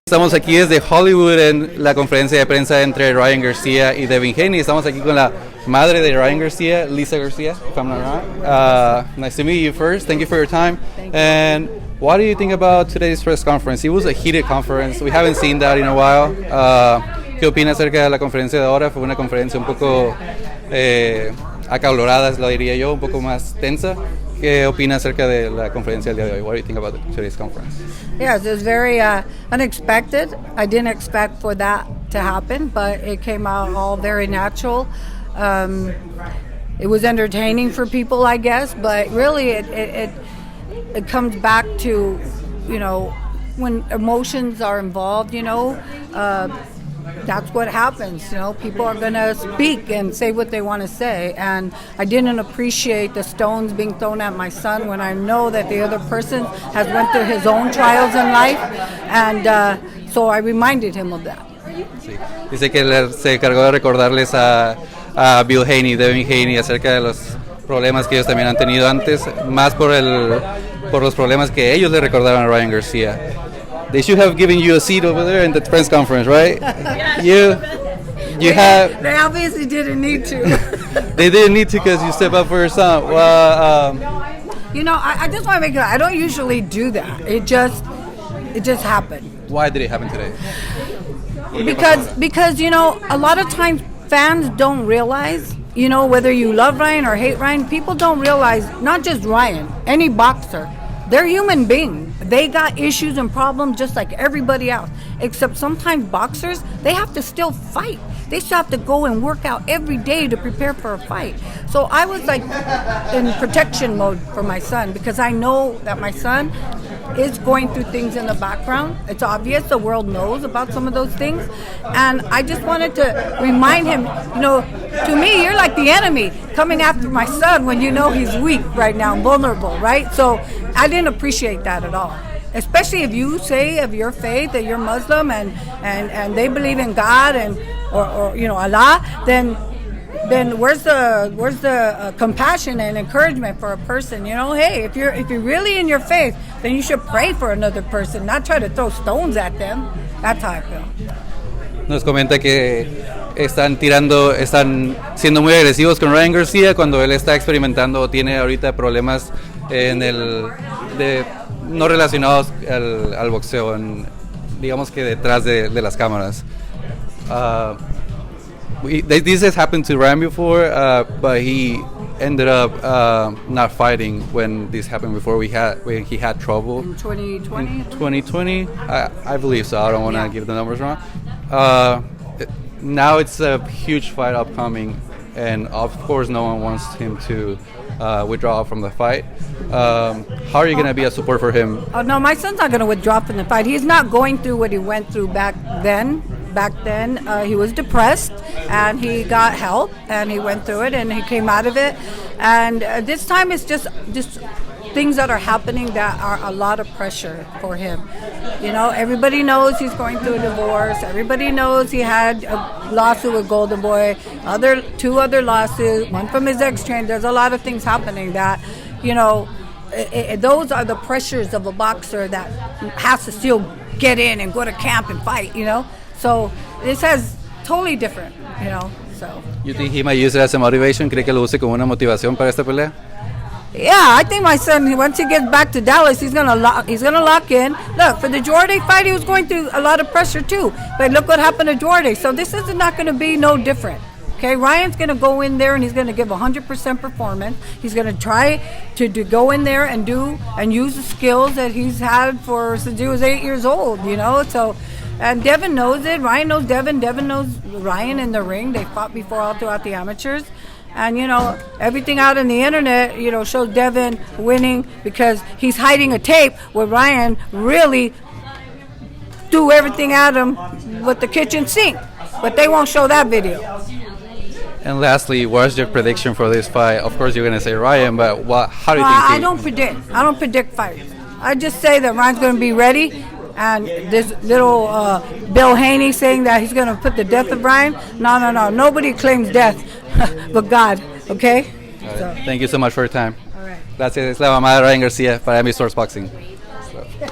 Estamos aquí desde Hollywood en la conferencia de prensa entre Ryan Garcia y Devin Haney. Estamos aquí con la madre de Ryan Garcia, Lisa Garcia, if I'm not wrong. Nice to meet you first. Thank you for your time. And what do you think about today's press conference? It was a heated conference. We haven't seen that in a while. ¿Qué opina acerca de la conferencia de ahora? Fue una conferencia un poco acalorada, lo diría yo, un poco más tensa. ¿Qué opina acerca de la conferencia del día de hoy? What do you think about today's conference? Yes, it was very unexpected. I didn't expect for that to happen, but it came out all very natural. It was entertaining for people, I guess, but really it comes back to, you know, when emotions are involved, you know, that's what happens. You know, people are going to speak and say what they want to say. And I didn't appreciate the stones being thrown at my son when I know that the other person has went through his own trials in life. And so I reminded him of that. Sí. Dice que se encargó de recordarles a Bill Haney, Devin Haney, acerca de los problemas que ellos también han tenido antes, más por los problemas que ellos le recordaron a Ryan Garcia. They should have given you a seat over there in the press conference, right? You have. They obviously didn't need to. They didn't need to because you step up for your son. Well, you know, I just want to make it. I don't usually do that. It just happened. Why did it happen today? Because you know, a lot of times fans don't realize. You know, whether you love Ryan or hate Ryan, people don't realize. Not just Ryan, any boxer. They're human beings. They got issues and problems just like everybody else. Except sometimes boxers, they have to still fight. They still have to go and work out every day to prepare for a fight. So I was like in protection mode for my son because I know that my son is going through things in the background. It's obvious, the world knows about some of those things. And I just wanted to remind him, you know, to me, you're like the enemy coming after my son when you know he's weak right now, vulnerable, right? So I didn't appreciate that at all. Especially if you say of your faith that you're Muslim and they believe in God and or you know Allah, then where's the compassion and encouragement for a person? You know, hey, if you're really in your faith, then you should pray for another person, not try to throw stones at them. That's how I feel. Nos comenta que están siendo muy agresivos con Ryan Garcia cuando él está experimentando o tiene ahorita problemas no relacionados al boxeo, digamos que detrás de las cámaras. This has happened to Ryan before, but he ended up not fighting when this happened before. When he had trouble in 2020. In 2020, I believe so. I don't want to give the numbers wrong. Now it's a huge fight upcoming, and of course, no one wants him to withdraw from the fight. How are you going to be a support for him? Oh no, my son's not going to withdraw from the fight. He's not going through what he went through back then. Back then, he was depressed, and he got help, and he went through it, and he came out of it. And this time, it's just things that are happening that are a lot of pressure for him. You know, everybody knows he's going through a divorce. Everybody knows he had a lawsuit with Golden Boy, two other lawsuits, one from his ex-trainer. There's a lot of things happening that, you know, those are the pressures of a boxer that has to still get in and go to camp and fight, you know. So this has totally different, you know. So. You think he might use it as a motivation? ¿Cree que lo use como una motivación para esta pelea? Yeah, I think my son, once he gets back to Dallas, he's gonna lock in. Look, for the Jordan fight, he was going through a lot of pressure too. But look what happened to Jordan. So this is not going to be no different. Okay, Ryan's going to go in there and he's going to give 100% performance. He's going to try to go in there and use the skills that he's had since he was 8 years old. You know, so. And Devin knows it. Ryan knows Devin. Devin knows Ryan in the ring. They fought before all throughout the amateurs. And, you know, everything out on the internet, you know, shows Devin winning because he's hiding a tape where Ryan really threw everything at him with the kitchen sink. But they won't show that video. And lastly, what's your prediction for this fight? Of course, you're going to say Ryan, but how do you think? I don't predict fights. I just say that Ryan's going to be ready. And this little Bill Haney saying that he's going to put the death of Ryan. No. Nobody claims death but God, okay? Right. So. Thank you so much for your time. All right. Gracias. Es la mamá de Ryan Garcia para Mi Source Boxing.